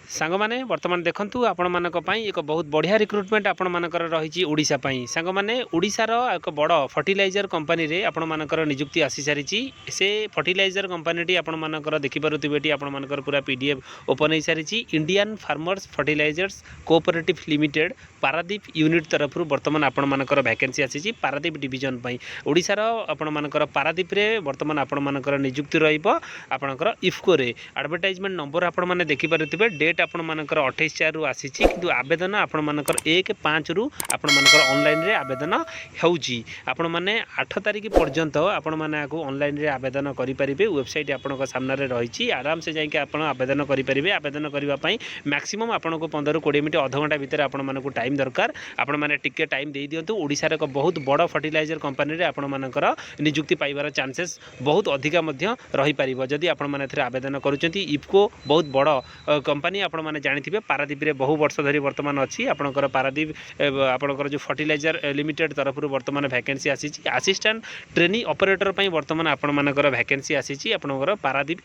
सांग मैंने बर्तमान देखूँ आपण मानक एक बहुत बढ़िया रिक्रुटमेंट आपण मानकर रही ओडिशा पई सांग मैंने ओडिशार एक बड़ फर्टिलाइजर कंपनी रे आपण मानकर नियुक्ति आसी सारी से फर्टिलाइजर कंपनी आपण मानकर देखिपे आपण मानकर पूरा पीडीएफ ओपन हो सारी Indian Farmers Fertilisers Cooperative Limited Paradip unit तरफ बर्तमान आपण मानकर वैकेंसी आसी पारादीप डिविजन पई ओडिशार आपण मानकर पारादीप रे बर्तमान आपण मानकर नियुक्ति रहिबो आपणकर इफ्को रे एडवर्टाइजमेंट नंबर आपण माने देखि पारुथिबे डेट आपण मानकर 28/4 रु आसी किंतु आवेदन आपण मानकर 1/5 रु आपण मानकर ऑनलाइन रे आवेदन हेउची आपण माने 8 तारिख पर्यंत आपण माने आको ऑनलाइन रे आवेदन करि परिबे वेबसाइट आपनक सामने रे रहिची आराम से जाई के आपण आवेदन करि परिबे आवेदन करिवा पई मैक्सिमम आपनको 15-20 मिनिट आधा घंटा भीतर आपण मानको टाइम दरकार आपण माने टिके टाइम दे दियंतु ओडिसा रे एक बहुत बड़ फर्टिलाइजर कंपनी रे आपण मानकर नियुक्ति पाइबार चांसेस बहुत अधिका मध्य रही परिबो जदि आपण माने थरे आवेदन करूचंती इफ्को बहुत बड़ कंपनी आपण माने जानिथिबे पारादीप रे बहु वर्ष धरी वर्तमान अछि आपनकर पारादीप आपनकर जो फर्टिलाइजर लिमिटेड तरफ वर्तमान वैकेंसी आसी असिस्टेंट ट्रेनिंग ऑपरेटर पई वर्तमान आपण मानकर वैकेंसी आसी आपनकर पारादीप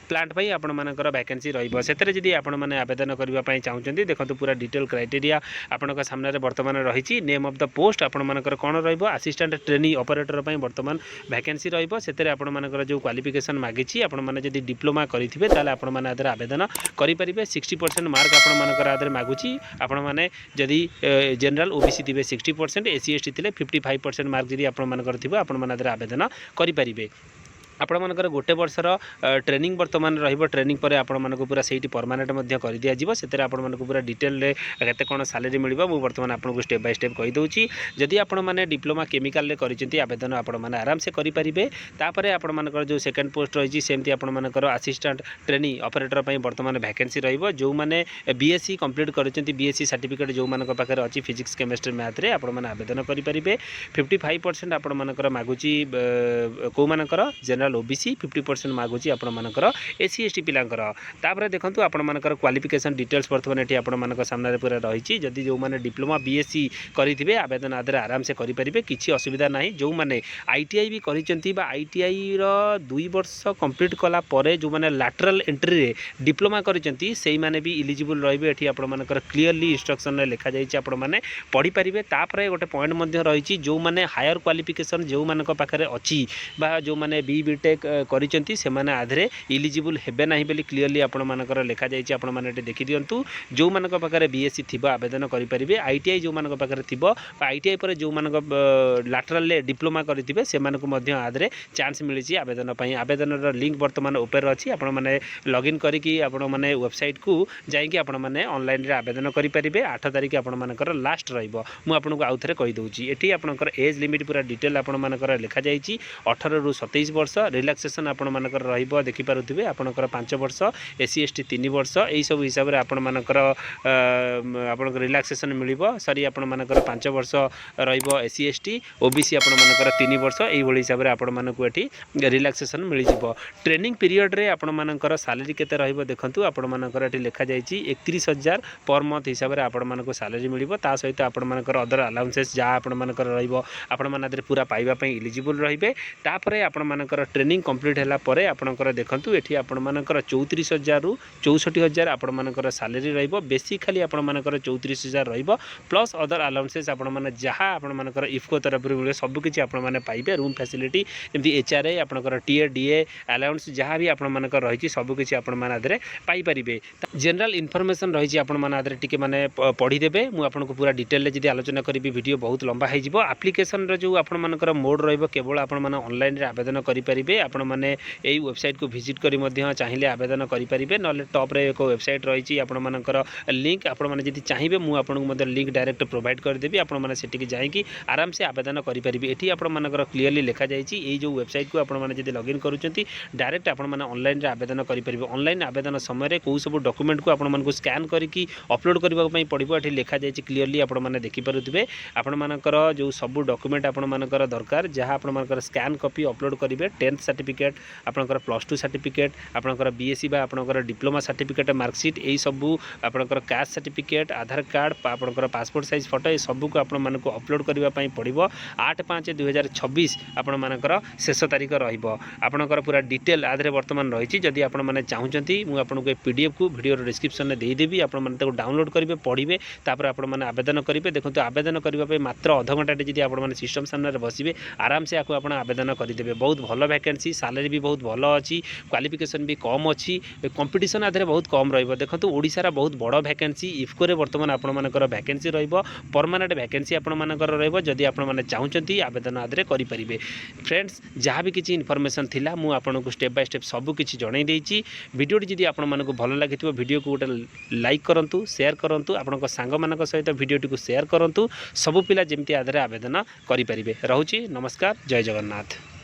प्लांट पई आपण मानकर वैकेंसी रहिबो सेतरे जदि आपण माने आवेदन करिवा पई चाहुचंती देखंतु पूरा डिटेल क्राइटेरिया आपनका सामने रे वर्तमान रहिची नेम ऑफ द पोस्ट आपण मानकर कोन रहिबो असिस्टेंट ट्रेनिंग ऑपरेटर पई वर्तमान वैकेंसी रहिबो सेतरे आपण मानकर जो क्वालिफिकेशन मागिची आपण माने जदि डिप्लोमा करिथिबे ताले आपण माने आदर आवेदन करि परिबे 60% मार्क आपण मानकर आदर मागुची आपण माने जदि जनरल ओबीसी थिबे 60% एससी एसटी थिले 55% मार्क जदि आपण मानकर थिबो आपण माने आदर आवेदन करि परिबे आपण मानकर गोटे वर्षर ट्रेनिंग वर्तमान रहिबो ट्रेनिंग पर आपण मानको पूरा सेठी परमानेंट मध्य कर दिया जिवो सेतरे आपण मानको पूरा डिटेल रे केते कोन सैलरी मिलिबो मु वर्तमान आपनको स्टेप बाय स्टेप कहि दउची जदि आपण माने डिप्लोमा केमिकल रे करिसेंती आवेदन आपण माने आराम से करि परिबे तापरे आपण मानकर जो सेकंड पोस्ट रहिची सेमती आपण मानकर असिस्टेंट ट्रेनिंग ऑपरेटर पई वर्तमान वैकेंसी रहिबो जो माने बीएससी कंप्लीट करिसेंती बीएससी सर्टिफिकेट जो मानक पाखरे अछि फिजिक्स केमिस्ट्री मैथ रे आपण माने आवेदन करि परिबे 55% आपण मानकर मागुची को मानकर जनरल ओबीसी 50% मागुची आपण मानकर एससी एसटी पिलांकर तापर देखंतु आपण मानकर क्वालिफिकेशन डिटेल्स वर्तमान एठी आपण मानक सामने पूरा रहिची जदि जो माने डिप्लोमा बीएससी करिथिबे आवेदन आदर आराम से करि परिबे किछि असुविधा नाही जो माने आईटीआई भी करिसेंती बा आईटीआई रो 2 वर्ष कंप्लीट कला परे जो माने लैटरल एंट्री रे डिप्लोमा करिसेंती सेही माने भी एलिजिबल रहिबे एठी आपण मानकर क्लियरली इंस्ट्रक्शन रे लिखा जाईची आपण माने पढी परिबे तापर गोटे पॉइंट मध्ये रहिची जो माने हायर क्वालिफिकेशन जो मानक पाखरे अछि बा जो माने बीटेक करिसेंती से माने आधरे एलिजिबल हेबे नाही बेली क्लियरली आपण मानकर लिखा जाईची आपण माने देखि दियंतु जो मानक पाखरे बीएससी थिबा आवेदन करि परिबे आईटीआई जो मानक पाखरे थिबो आईटीआई पर जो मानक लैटरल ले डिप्लोमा करिथिबे से मानक मध्य आधरे चांस मिलिची आवेदन पई आवेदन रो लिंक वर्तमान ओपर अछि आपण माने लॉगिन करी कि आपण माने वेबसाइट को जाई कि आपण माने ऑनलाइन रे आवेदन करि परिबे 8 तारिख आपण मानकर लास्ट रहिबो मु आपनको आउथरे कहि दउची एठी आपनकर एज लिमिट पूरा डिटेल आपण मानकर लिखा जाईची 18 रु 27 वर्ष रिलैक्सेशन आपण मानकर रहिबो देखि पारुथिबे आपनकर 5 वर्ष एससी एसटी 3 वर्ष एई सब हिसाब रे आपण मानकर आपनकर रिलैक्सेशन मिलिबो सरी आपण मानकर 5 वर्ष रहिबो एससी एसटी ओबीसी आपण मानकर 3 वर्ष एई भली हिसाब रे आपण मानको एठी रिलैक्सेशन मिलि जिवो ट्रेनिंग पीरियड रे आपण मानकर सैलरी केते रहिबो देखंतु आपण मानकर एठी लिखा जाईची 31000 पर मंथ हिसाब रे आपण मानको सैलरी मिलिबो ता सहित आपण मानकर अदर अलाउंसेस जा आपण मानकर रहिबो आपण मानदरे पूरा पाइबा पई एलिजिबल रहिबे तापरे आपण मानकर ट्रेनिंग कंप्लीट हैला परे आपनकर देखंतु एठी आपण मानकर 34000 रु 64000 आपण मानकर सैलरी रहिबो बेसिकली आपण मानकर 34000 रहिबो प्लस अदर अलाउंसेस आपण माने जहा आपण मानकर इफ्को तरफ रे सब किछि आपण माने पाइबे रूम फैसिलिटी जेमति एचआरए आपनकर टीए डीए अलाउंस जहा भी आपण मानकर रहिछि सब किछि आपण माने आदरे पाइ परिबे जनरल इन्फॉर्मेशन रहिछि आपण माने आदरे टिके माने पढी देबे मु आपनको पूरा डिटेल ले जदी आलोचना करिबी वीडियो बहुत लंबा है जिवो एप्लीकेशन रे जो आपण मानकर मोड रहिबो केवल आपण माने ऑनलाइन रे आवेदन करि परिबे आपण माने एई वेबसाइट को विजिट करी मध्य चाहिए आवेदन करि परिबे नले टॉप रे एक वेबसाइट रहिछि आपण मानकर लिंक आपण माने जदी चाहिबे मु आपनको मध्य लिंक डायरेक्ट प्रोवाइड कर देबी आपण माने सेठी के जाई कि आराम से आवेदन करि परिबे एठी आपण मानकर क्लियरली लिखा जाईछि एई जो वेबसाइट को आपण माने जदी लॉगिन करूचंती डायरेक्ट आपण माने ऑनलाइन रे आवेदन करि परिबे ऑनलाइन आवेदन समय रे को सब डॉक्यूमेंट को आपण मानको स्कैन करिकि अपलोड करबा पई पड़िबो एठी लिखा जाईछि क्लियरली आपण माने देखि पारुथिबे आपण मानकर जो सब डॉक्यूमेंट आपण मानकर दरकार जहा आपण मानकर स्कैन कॉपी अपलोड करिवे 10th सर्टिफिकेट आपणकर +2 सर्टिफिकेट आपणकर बीएससी बा आपणकर डिप्लोमा सर्टिफिकेट मार्कशीट यही सबू आपणकर कास्ट सर्टिफिकेट आधार कार्ड आपणकर पासपोर्ट साइज फोटो ये सबू को आपण मानक अपलोड करबा पई पड़िबो 8/5/2026 आपण मानकर शेष तारीख रहिबो आपणकर पूरा डिटेल आधरे वर्तमान रही जदि आपण माने चाहूचंती मु आपनको पीडीएफ को वीडियो डिस्क्रिप्शन में दे देबी आपण माने ताको डाउनलोड करिवे पढ़िबे तापर आपण माने आवेदन करिवे देखंतु आवेदन करबा पे मात्र आधा घंटा जदि आपण माने सिस्टम सामने बसिबे आराम से आपको आपण आवेदन करदेबे बहुत भल वैकेंसी सैलरी भी बहुत भल अच्छी क्वालिफिकेशन भी कम अच्छी कंपटीशन आधे बहुत कम रहिबो देखंतु ओडिसा बहुत बड़ वैकेंसी इफको रे वर्तमान आपण मानकर वैकेंसी रहिबो परमानेंट वैकेंसी आपण मानकर रहिबो जदि आपण माने चाहूचंती आवेदन आधे करि परिबे फ्रेंड्स जहाँ भी किसी इनफॉरमेशन थिला मु आपनको स्टेप बाय स्टेप सब किछि जणाई देइछि वीडियो जदि आपण मानको भल लागिथिबो वीडियो को गोटे लाइक करंतु शेयर करंतु आपणक सांग मानक सहित वीडियो को शेयर करंतु सब पिला जेमती आधार आवेदन करि परिबे रहउछि नमस्कार जय जगन्नाथ।